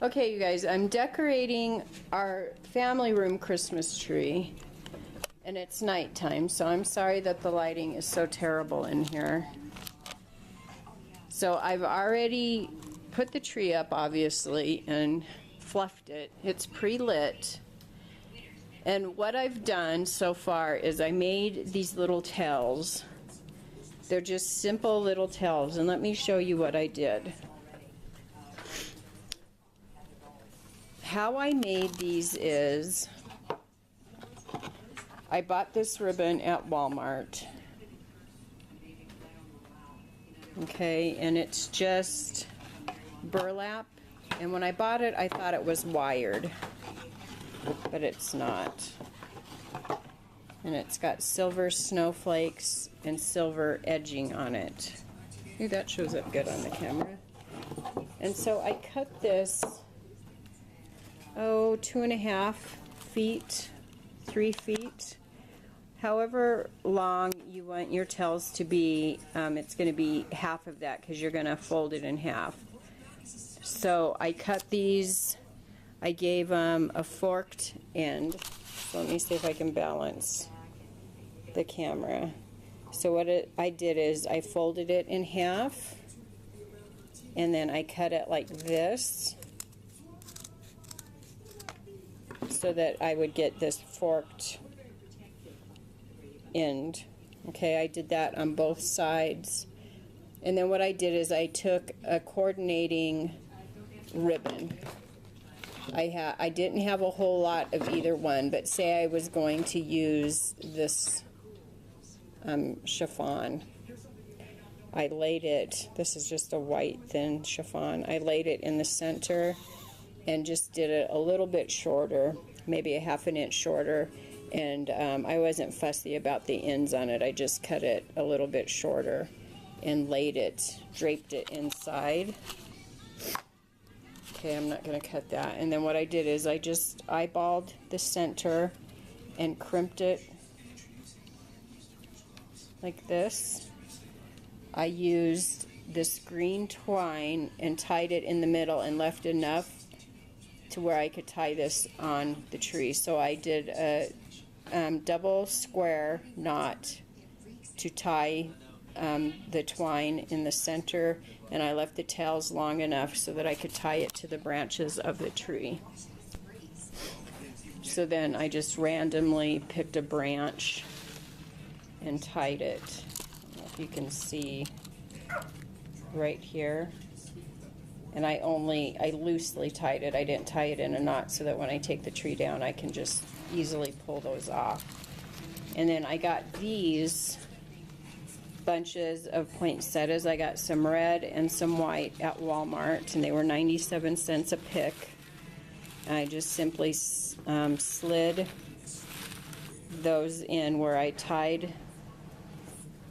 Okay, you guys, I'm decorating our family room Christmas tree, and it's nighttime, so I'm sorry that the lighting is so terrible in here. So I've already put the tree up, obviously, and fluffed it. It's pre-lit. And what I've done so far is I made these little tails. They're just simple little tails, and let me show you what I did. How I made these is I bought this ribbon at Walmart. Okay, and it's just burlap. And when I bought it, I thought it was wired, but it's not. And it's got silver snowflakes and silver edging on it. Ooh, that shows up good on the camera. And so I cut this, 2.5 feet, 3 feet. However long you want your tails to be, it's going to be half of that because you're going to fold it in half. So I cut these, I gave them a forked end. So let me see if I can balance the camera. So what I did is I folded it in half, and then I cut it like this so that I would get this forked end. Okay, I did that on both sides. And then what I did is I took a coordinating ribbon. I didn't have a whole lot of either one, but say I was going to use this chiffon. I laid it, this is just a white thin chiffon, I laid it in the center and just did it a little bit shorter, maybe a ½ inch shorter, and I wasn't fussy about the ends on it. I just cut it a little bit shorter and laid it, draped it inside. Okay, I'm not going to cut that. And then what I did is I just eyeballed the center and crimped it like this. I used this green twine and tied it in the middle and left enough to where I could tie this on the tree. So I did a double square knot to tie the twine in the center, and I left the tails long enough so that I could tie it to the branches of the tree. So then I just randomly picked a branch and tied it. I don't know if you can see right here. And I loosely tied it. I didn't tie it in a knot so that when I take the tree down I can just easily pull those off. And then I got these bunches of poinsettias. I got some red and some white at Walmart, and they were 97 cents a pick. And I just simply slid those in where I tied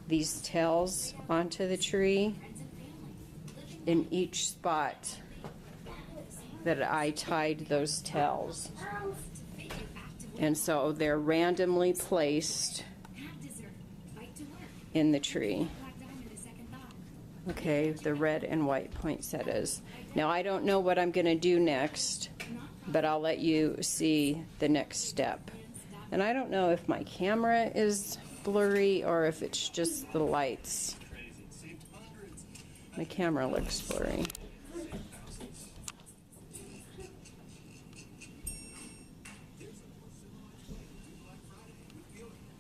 these tails onto the tree in each spot that I tied those tails. And so they're randomly placed in the tree. Okay, the red and white poinsettias. Now I don't know what I'm going to do next, but I'll let you see the next step. And I don't know if my camera is blurry or if it's just the lights. My camera looks blurry.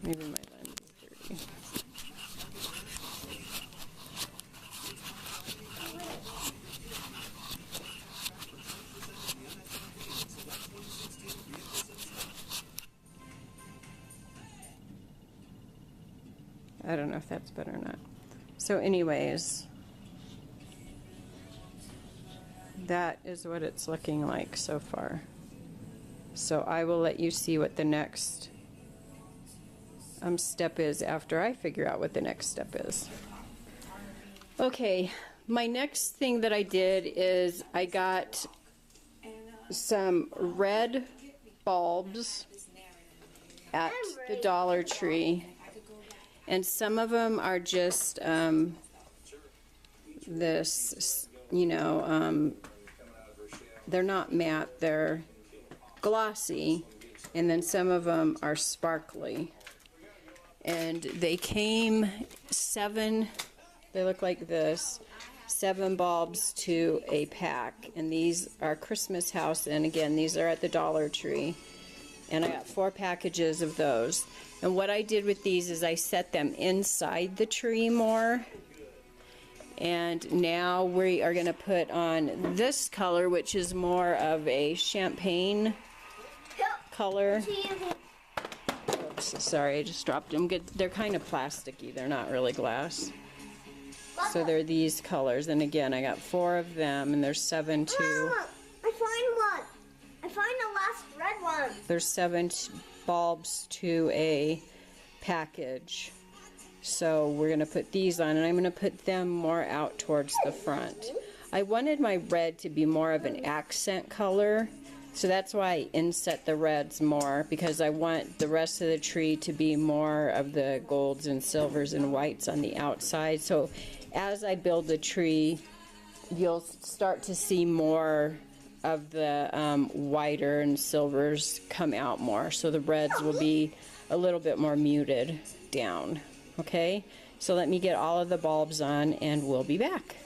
Maybe my lens is dirty. I don't know if that's better or not. So anyways, that is what it's looking like so far. So I will let you see what the next step is after I figure out what the next step is. Okay, my next thing that I did is I got some red bulbs at the Dollar Tree, and some of them are just this, you know, they're not matte, they're glossy, and then some of them are sparkly. And they came 7, they look like this, 7 bulbs to a pack. And these are Christmas house, and again, these are at the Dollar Tree. And I got 4 packages of those. And what I did with these is I set them inside the tree more. And now we are going to put on this color, which is more of a champagne color. Oops, sorry, I just dropped them. They're kind of plasticky. They're not really glass. So they're these colors. And again, I got 4 of them, and there's 7 too. Mama, I find one. I find the last red one. There's 7 bulbs to a package. So we're going to put these on, and I'm going to put them more out towards the front. I wanted my red to be more of an accent color, so that's why I inset the reds more, because I want the rest of the tree to be more of the golds and silvers and whites on the outside. So as I build the tree, you'll start to see more of the whiter and silvers come out more. So the reds will be a little bit more muted down. Okay, so let me get all of the bulbs on and we'll be back.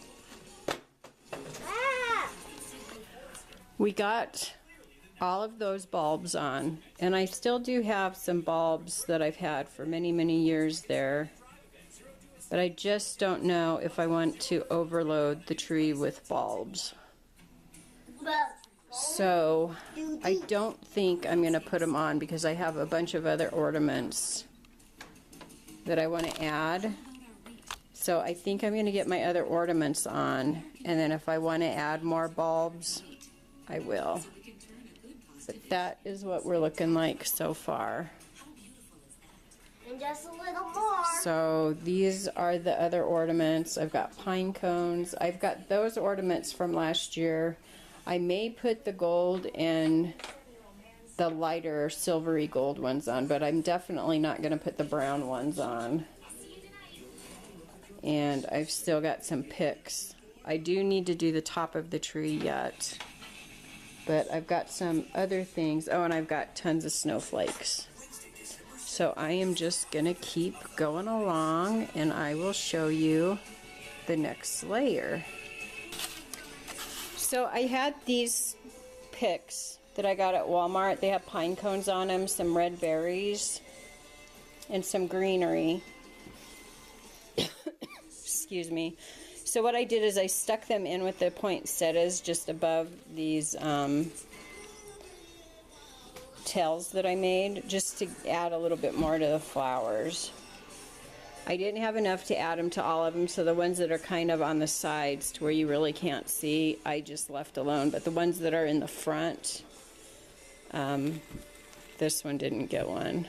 We got all of those bulbs on, and I still do have some bulbs that I've had for many, many years there, but I just don't know if I want to overload the tree with bulbs. So I don't think I'm going to put them on because I have a bunch of other ornaments that I want to add. So I think I'm going to get my other ornaments on, and then if I want to add more bulbs, I will. But that is what we're looking like so far. And just a little more. So these are the other ornaments. I've got pine cones. I've got those ornaments from last year. I may put the gold and the lighter silvery gold ones on, but I'm definitely not going to put the brown ones on. And I've still got some picks. I do need to do the top of the tree yet, but I've got some other things. Oh, and I've got tons of snowflakes. So I am just going to keep going along, and I will show you the next layer. So I had these picks that I got at Walmart. They have pine cones on them, some red berries, and some greenery. Excuse me. So what I did is I stuck them in with the poinsettias just above these tails that I made, just to add a little bit more to the flowers. I didn't have enough to add them to all of them, so the ones that are kind of on the sides to where you really can't see, I just left alone. But the ones that are in the front, this one didn't get one.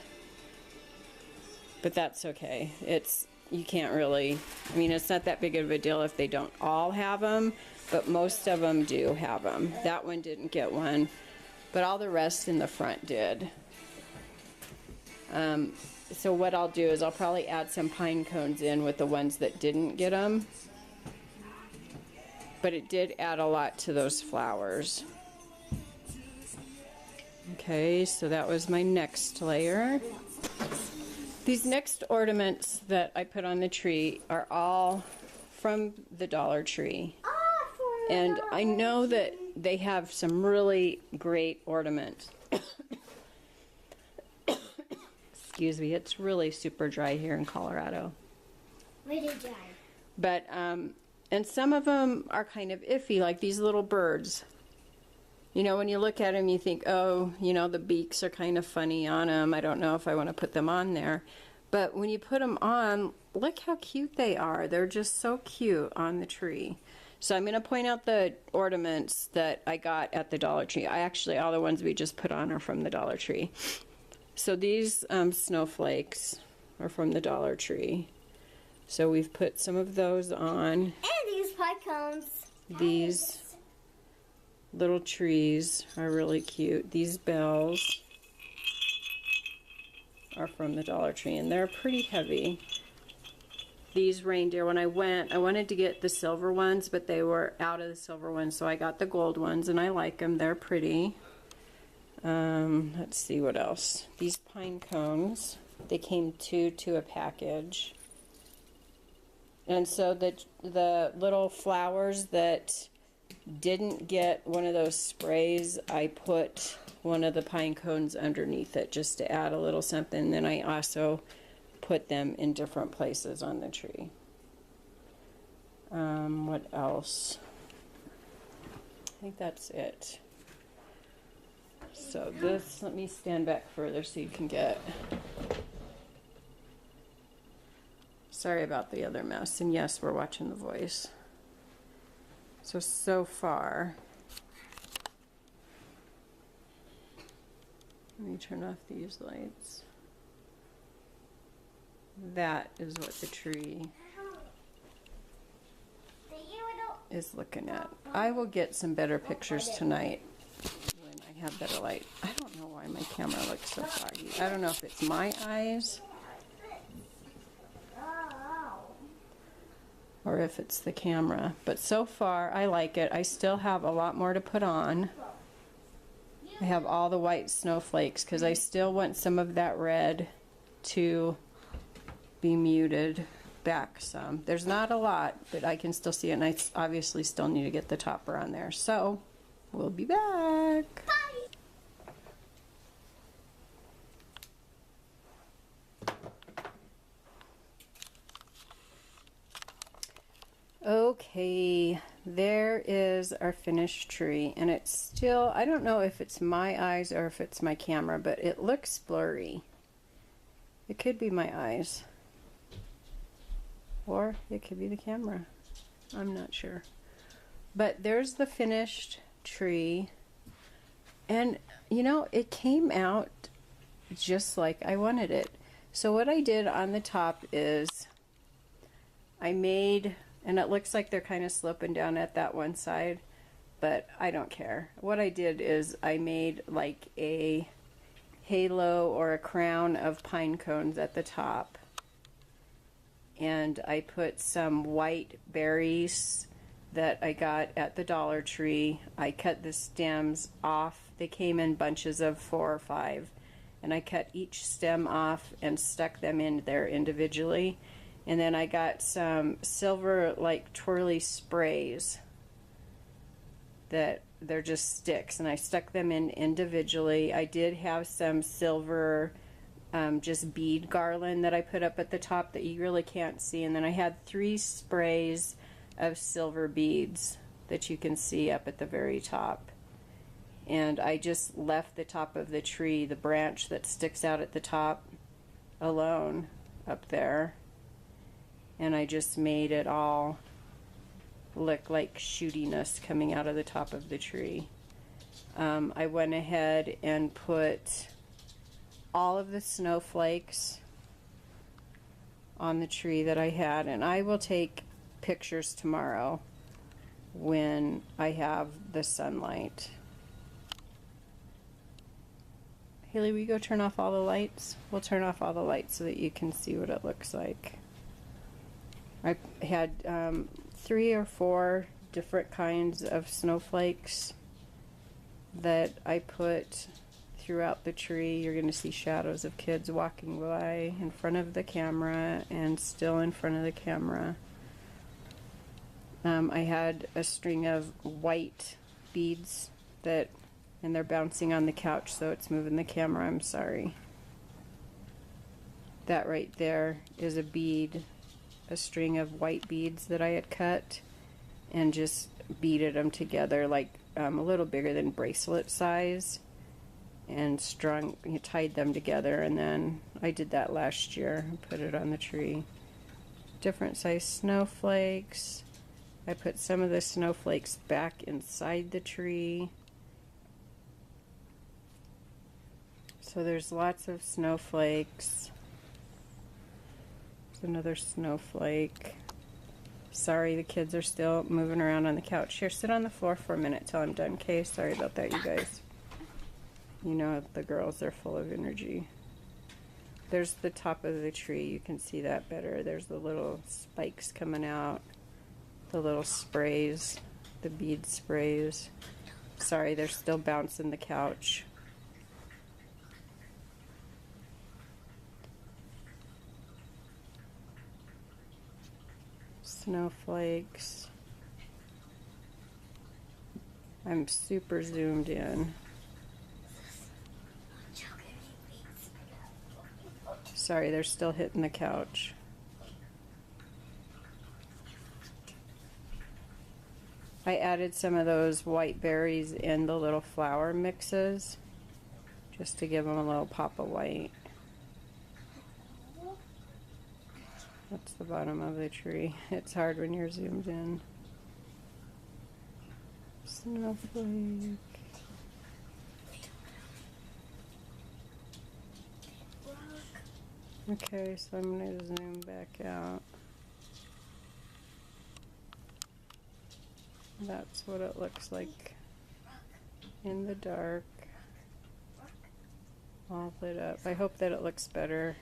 But that's okay. You can't really, I mean, it's not that big of a deal if they don't all have them, but most of them do have them. That one didn't get one, but all the rest in the front did. So what I'll do is I'll probably add some pine cones in with the ones that didn't get them. But it did add a lot to those flowers. Okay, so that was my next layer. These next ornaments that I put on the tree are all from the Dollar Tree. And I know that they have some really great ornaments. Excuse me, it's really super dry here in Colorado. Really dry. But, and some of them are kind of iffy, like these little birds. You know, when you look at them, you think, oh, you know, the beaks are kind of funny on them. I don't know if I want to put them on there. But when you put them on, look how cute they are. They're just so cute on the tree. So I'm going to point out the ornaments that I got at the Dollar Tree. All the ones we just put on are from the Dollar Tree. So these snowflakes are from the Dollar Tree. So we've put some of those on. And these pine cones. These little trees are really cute. These bells are from the Dollar Tree, and they're pretty heavy. these reindeer. When I wanted to get the silver ones, but they were out of the silver ones, so I got the gold ones, and I like them. They're pretty. Let's see what else. These pine cones, they came two to a package. And so the little flowers that didn't get one of those sprays, I put one of the pine cones underneath it just to add a little something. Then I also put them in different places on the tree. What else? I think that's it. So this, let me stand back further so you can get. Sorry about the other mess. And yes, we're watching The Voice. So far, let me turn off these lights. That is what the tree is looking at. I will get some better pictures tonight when I have better light. I don't know why my camera looks so foggy. I don't know if it's my eyes or if it's the camera, but so far I like it. I still have a lot more to put on. I have all the white snowflakes because I still want some of that red to be muted back some. There's not a lot, but I can still see it, and I obviously still need to get the topper on there. So we'll be back. Okay, there is our finished tree, and it's still, I don't know if it's my eyes or if it's my camera, but it looks blurry. It could be my eyes, or it could be the camera. I'm not sure. But there's the finished tree, and you know, it came out just like I wanted it. So what I did on the top is I made, and it looks like they're kind of sloping down at that one side, but I don't care. What I did is I made like a halo or a crown of pine cones at the top. And I put some white berries that I got at the Dollar Tree. I cut the stems off. They came in bunches of 4 or 5. And I cut each stem off and stuck them in there individually. And then I got some silver like twirly sprays that they're just sticks, and I stuck them in individually. I did have some silver just bead garland that I put up at the top that you really can't see, and then I had 3 sprays of silver beads that you can see up at the very top. And I just left the top of the tree, the branch that sticks out at the top, alone up there. And I just made it all look like shootiness coming out of the top of the tree. I went ahead and put all of the snowflakes on the tree that I had, and I will take pictures tomorrow when I have the sunlight. Haley, will you go turn off all the lights? We'll turn off all the lights so that you can see what it looks like. I had 3 or 4 different kinds of snowflakes that I put throughout the tree. You're going to see shadows of kids walking by in front of the camera and still in front of the camera. I had a string of white beads that, and they're bouncing on the couch, so it's moving the camera. I'm sorry. That right there is a bead, a string of white beads that I had cut and just beaded them together like a little bigger than bracelet size, and tied them together, and then I did that last year and put it on the tree. Different size snowflakes. I put some of the snowflakes back inside the tree. So there's lots of snowflakes. There's another snowflake. Sorry, the kids are still moving around on the couch. Here, sit on the floor for a minute till I'm done, okay? Sorry about that, you guys. You know, the girls are full of energy. there's the top of the tree. You can see that better. There's the little spikes coming out, the little sprays, the bead sprays. Sorry, they're still bouncing the couch. Snowflakes. I'm super zoomed in. Sorry, they're still hitting the couch. I added some of those white berries in the little flower mixes just to give them a little pop of white. That's the bottom of the tree. It's hard when you're zoomed in. Snowflake. Okay, so I'm going to zoom back out. That's what it looks like in the dark. All lit up. I hope that it looks better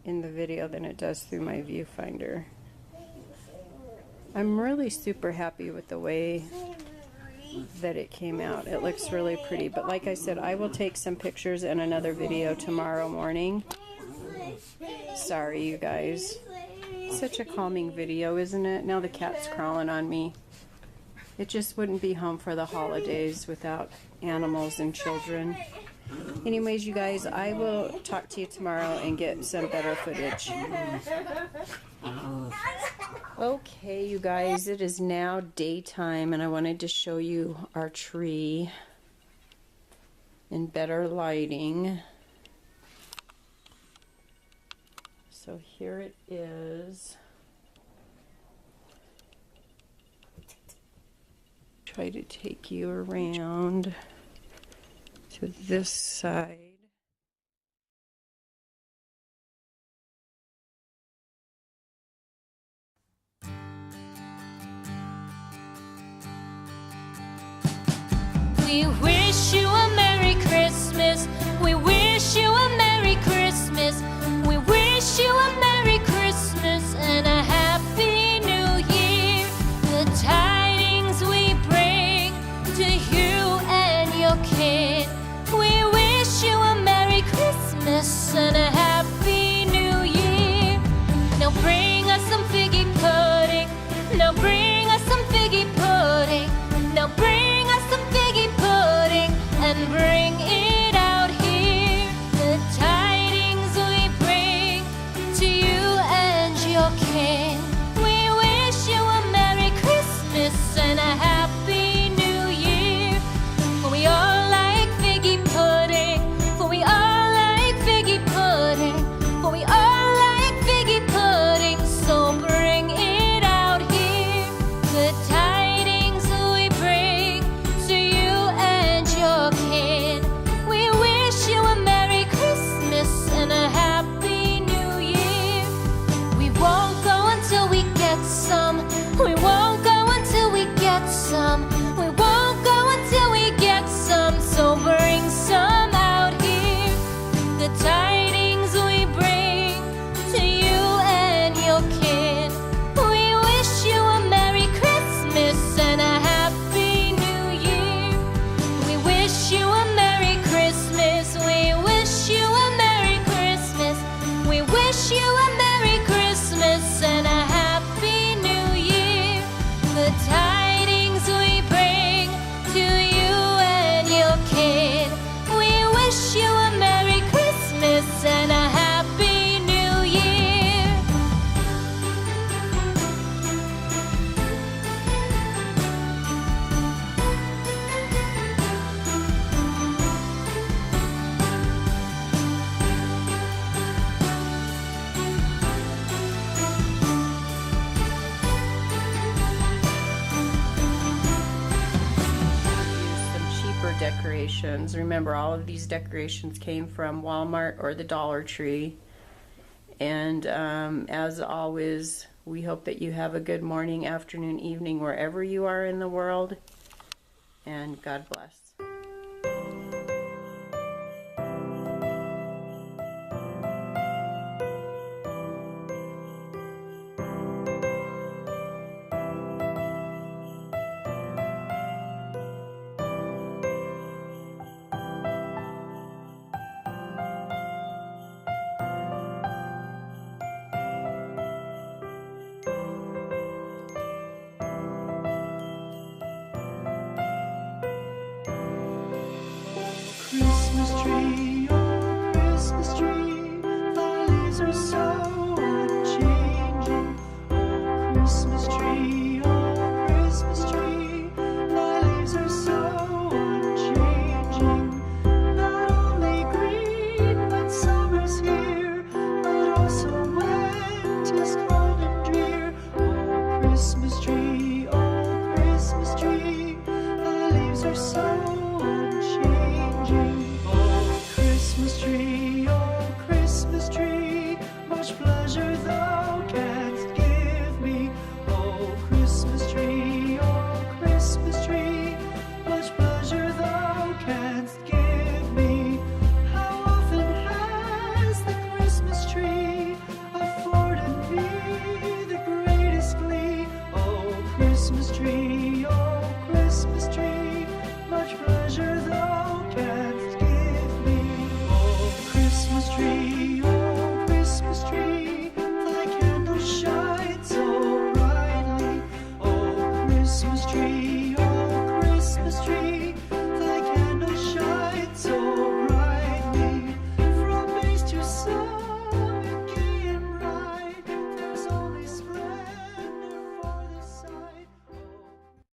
in the video than it does through my viewfinder. I'm really super happy with the way that it came out. It looks really pretty, but like I said, I will take some pictures in another video tomorrow morning. Sorry, you guys. Such a calming video, isn't it? Now the cat's crawling on me. It just wouldn't be home for the holidays without animals and children. Anyways, you guys, I will talk to you tomorrow and get some better footage. Okay, you guys, it is now daytime, and I wanted to show you our tree in better lighting. So here it is. Try to take you around to this side. We wish you a Merry Christmas. We wish you a Merry Christmas. We wish you a Merry Christmas and a Happy New Year. The tidings we bring to you and your kid. We wish you a Merry Christmas and a Happy New Year. Now bring us some figgy pudding. Now bring us some figgy pudding. Now bring us some figgy pudding and bring it out here. The tidings we bring to you and your kin. We wish you a Merry Christmas and a Happy New Year. For we all like figgy pudding. For we all like figgy pudding. For we all like figgy pudding. So bring it out here. The tidings we bring to you and your kin. We wish you a Merry Christmas and a Happy New Year. We won't go until we get some. We won't go until we get some. We won't go until we get some. So bring some out here. The tidings we bring to you and your kin. We wish you a Merry Christmas and a Happy New Year. We wish you a Merry Christmas. We wish you a Merry Christmas. We wish you a Merry Christmas and a Happy New Year. The tidings we bring to you and your kid. We wish you a Merry Christmas and a Happy New Year. Some cheaper decorations. Remember, all of these decorations came from Walmart or the Dollar Tree. And as always, we hope that you have a good morning, afternoon, evening, wherever you are in the world. And God bless.